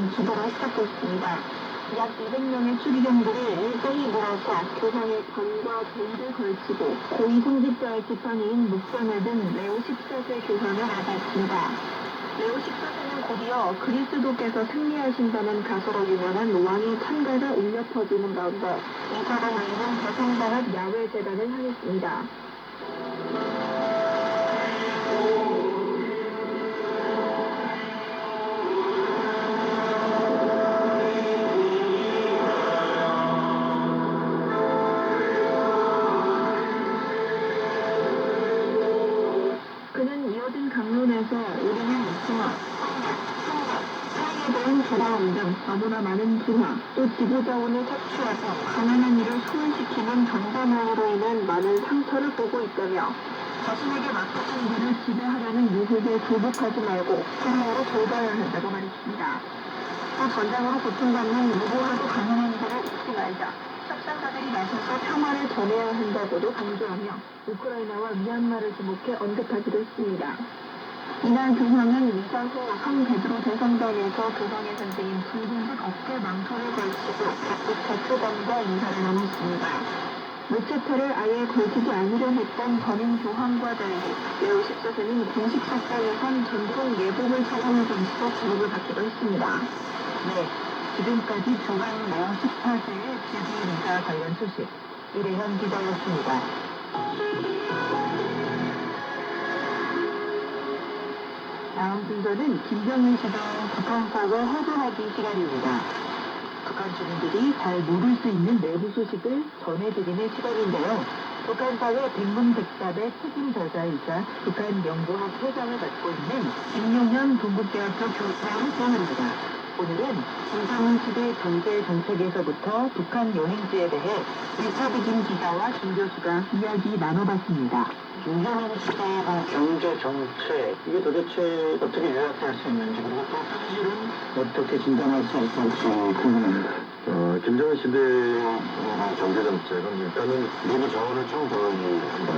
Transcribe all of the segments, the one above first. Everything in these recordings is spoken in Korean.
기도가 시작됐습니다. 약 200명의 추기경들이 일제히 몰아서 교상의 관과 돌을 걸치고 고위 성직자의 지팡이인 목전을 든 레오 14세 교상을 맞았습니다. 레오 14세는 곧이어 그리스도께서 승리하신다는 가설로 유명한 왕의 찬가가 울려 퍼지는 가운데 이사가 모이는 대성당 앞 야외 재단을 향했습니다. 그는 이어진 강론에서 우리는 중화, 사회에 대한 두려움 등 너무나 많은 분화, 또 지구자원을 착취하고 가난한 이를 소외시키는 경제망으로 인한 많은 상처를 보고 있다며 자신에게 맡겨진 일을 지배하려는 유혹에 굴복하지 말고 사랑으로 돌봐야 한다고 말했습니다. 또 전장으로 고통받는 무고하고 가난한 이들을 잊지 말자. 협상가들이 나서서 평화를 전해야 한다고도 강조하며 우크라이나와 미얀마를 지목해 언급하기도 했습니다. 이날 교황은 미사 후 성 베드로 대성당에서 교황의 선생인 붉은색 어깨 망토를 걸치고 각국 대표단과 인사를 나눴습니다. 무채타를 아예 걸치지 않으려 했던 전임 교황과 달리 레오 14세는 공식 석상에선 전통 예복을 착용하고 있어 주목을 받기도 했습니다. 네, 지금까지 교황 레오 14세의 제주인사 관련 소식 이래현 기자였습니다. 다음 순서는 김정일 시장 북한사과 해부하기 시간입니다. 북한 주민들이 잘 모를 수 있는 내부 소식을 전해드리는 시간인데요. 북한사회 백문백답의 책임저자이자 북한연구학 회장을 맡고 있는 김용현 동국대학교 교수와 함께합니다. 오늘은 김정은 시대 경제정책에서부터 북한 여행지에 대해 리차드 기자와 김 교수가 이야기 나눠봤습니다. 김정은 시대의 경제 정책, 이게 도대체 어떻게 요약할 수 있는지, 그리고 또 현실은 어떻게 진단할 수 있을지 궁금합니다. 김정은 시대의 경제 정책은 일단은 내부 자원을 총동원한다.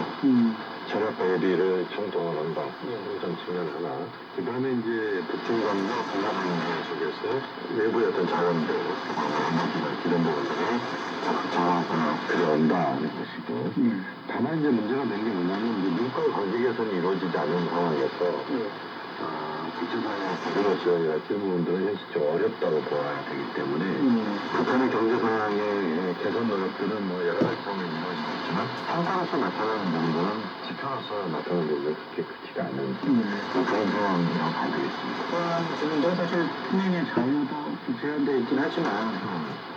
전략 대비를 총동원한다. 이런 측면 하나. 그 다음에 이제 북중간과 공간관계 속에서 외부의 어떤 자원들, 에너지나 기존 부분들이 자원을 들여온다는 것이고. 다만 이제 문제가 된 게 뭐냐면 이제 민간 관계 개선이 이루어지지 않은 상황에서 국제사회 대규모 지원이랄지 이런 부분들은 현실적으로 어렵다고 보아야 되기 때문에 북한의 경제 상황의 개선 노력들은 뭐 여러 가지 방면이 이루어지고 있지만 성과로서 나타나는 부분들은 지표로서 나타나는 부분은 그렇게 크지가 않은 그런 상황이라고 봐야 되겠습니다. 북한 주민들 사실 투명의 자유도 제한되어 있긴 하지만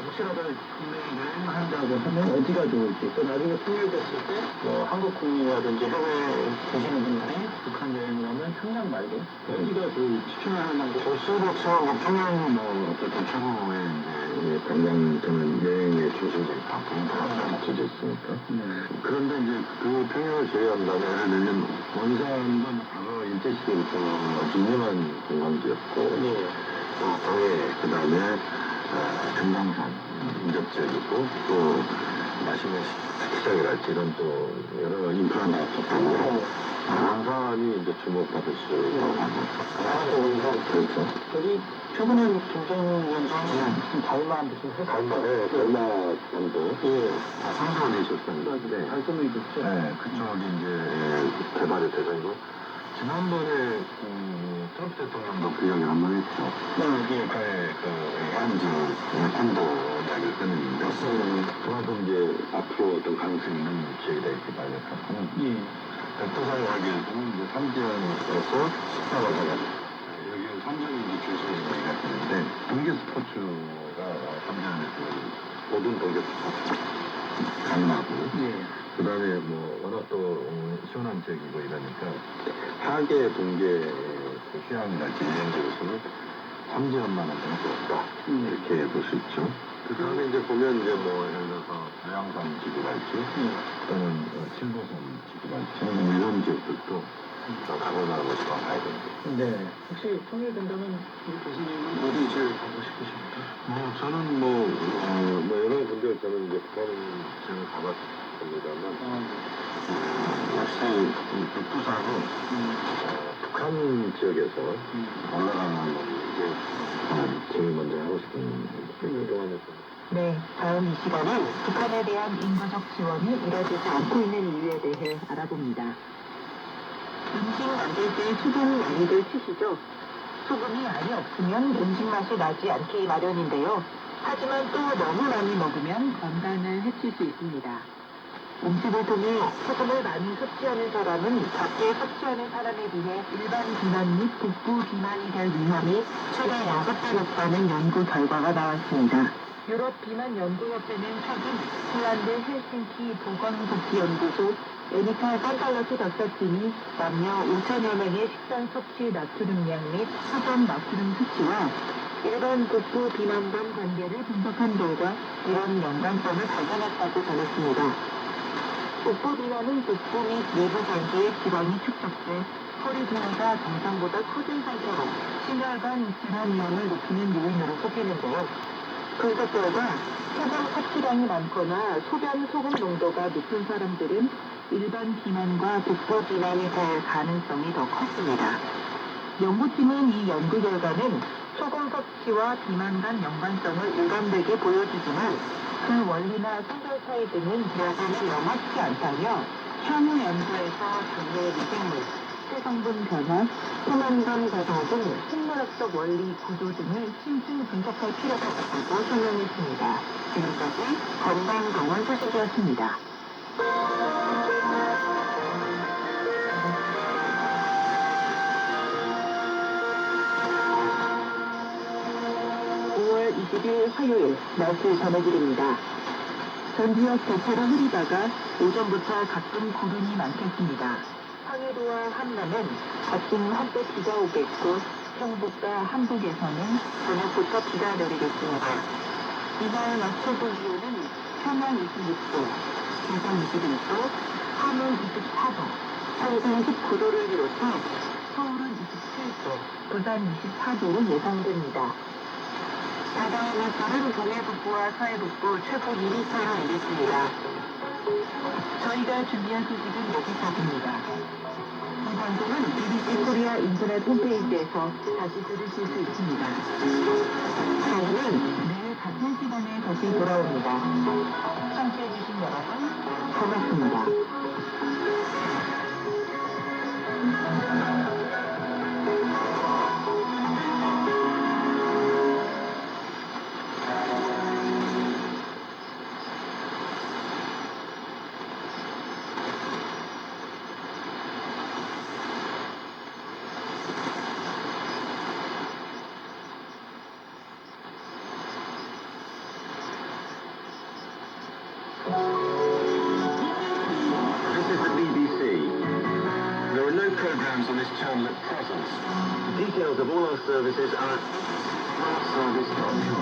혹시라도 투명을 한다고 하면 어디가 좋을지, 또 나중에 통일됐을 때 뭐 한국 국민이라든지 해외에 계시는 분들이 북한 여행을 하면 평양 말고 어디가 좋을지 추천할 만한 곳. 볼수록서 뭐 평양이 뭐 어쨌든 최고의 이제 관광 또는 여행의 중심지가 다 포인트가 맞춰져 있으니까. 그런데 이제 그 평양을 제외한다면 예를 들면 원산은 과거 일제시대부터 아주 유명한 관광지였고 또 동해 그 다음에 금강산 인접지역이고 또 맛있는 식당이랄지 이런 또 여러 인프라가 있었고 원산이 이제 주목받을 수 있다고 하고 그렇죠. 여기 최근에 김정은 위원장이 무슨 달마 무슨 회사 달마산도 상상을 내셨었는데 달성이 좋죠. 네, 그쪽이 이제 개발의 대상이고 지난번에 트럼프 대통령도 그 이야기를 한 번 했죠. 북한의 그 해안지 콘도 이야기를 꺼냈는데 그만큼 이제 앞으로 어떤 가능성이 있는 지역이다 이렇게 말을 하고 백두산을 하기 위해서는 이제 삼지연에서 식사를 하다가 여기는 삼지연이 이제 주소에 얘기가 있는데 동계 스포츠가 삼지연에서 모든 동계 스포츠 가능하고 그 다음에 뭐 워낙 또 시원한 지역이고 이러니까 하계 동계 휴양이랄지 여행지로서는 삼지연만한 장소가 이렇게 볼 수 있죠. 그 다음에 이제 보면 이제 뭐 예를 들어서 대양산 지구랄지 또는 칠보산 지구랄지 이런 지역들도 가보는 것으로 봐야 됩니다. 네. 혹시 통일된다면 우리 교수님은 어디 제일 가고 싶으십니까? 뭐 저는 뭐 여러 군데 저는 이제 북한은 제가 가봤습니다만 역시 북두산은 북한 지역에서 올라가는 제일 먼저 하고 싶은 그동안에 네, 다음 이 시간은 북한에 대한 인도적 지원이 이뤄지지 않고 있는 이유에 대해 알아봅니다. 음식 만들 때 소금 많이들 치시죠? 소금이 많이 없으면 음식 맛이 나지 않기 마련인데요. 하지만 또 너무 많이 먹으면 건강을 해칠 수 있습니다. 음식을 통해 소금을 많이 섭취하는 사람은 작게 섭취하는 사람에 비해 일반 비만 및 복부 비만이 될 위험이 최대 6배 높다는 연구 결과가 나왔습니다. 유럽 비만 연구협회는 최근 폴란드 헬싱키 보건복지연구소 에니카 산달러스 박사팀이 남녀 5천여 명의 식단 섭취 나트륨량 및 사전 나트륨 수치와 일반 복부 비만 간 관계를 분석한 결과 이런 연관성을 발견했다고 전했습니다. 복부 비만은 복부 및 내부 관계에 지방이 축적돼 허리 부위가 정상보다 커진 상태로 심혈관 질환 위험을 높이는 요인으로 꼽히는데요. 분석 결과 소금 섭취량이 많거나 소변 소금 농도가 높은 사람들은 일반 비만과 복부 비만이 될 가능성이 더 컸습니다. 연구팀은 이 연구 결과는 소금 섭취와 비만 간 연관성을 일관되게 보여주지만 그 원리나 성별 차이 등은 여전히 명확치 않다며 향후 연구에서 장내 미생물, 세성분 변화, 포만감 과정 등 생물학적 원리 구조 등을 심층 분석할 필요가 있다고 설명했습니다. 지금까지 건강병원 소식이었습니다. 5월 20일 화요일 날씨 전해드립니다. 전 지역 대체로 흐리다가 오전부터 가끔 구름이 많겠습니다. 황해도와 한남은 아침 한때 비가 오겠고 경북과 한북에서는 저녁부터 비가 내리겠습니다. 이날 낮 최고 기온은 평양 26도, 대전 21도, 함흥 24도, 서울은 19도를 비롯해 서울은 27도, 부산 24도로 예상됩니다. 바다의 물결은 동해북부와 서해북부 최고 2m로 내리습니다. 저희가 준비한 소식은 여기까지입니다. 이 방송은 BBC 코리아 인터넷 홈페이지에서 다시 들으실 수 있습니다. 저희는 내일 같은 시간에 다시 돌아옵니다. 청취해주신 여러분 고맙습니다. This is the BBC. There are no programs on this channel at present. Details of all our services are at smartservice.com.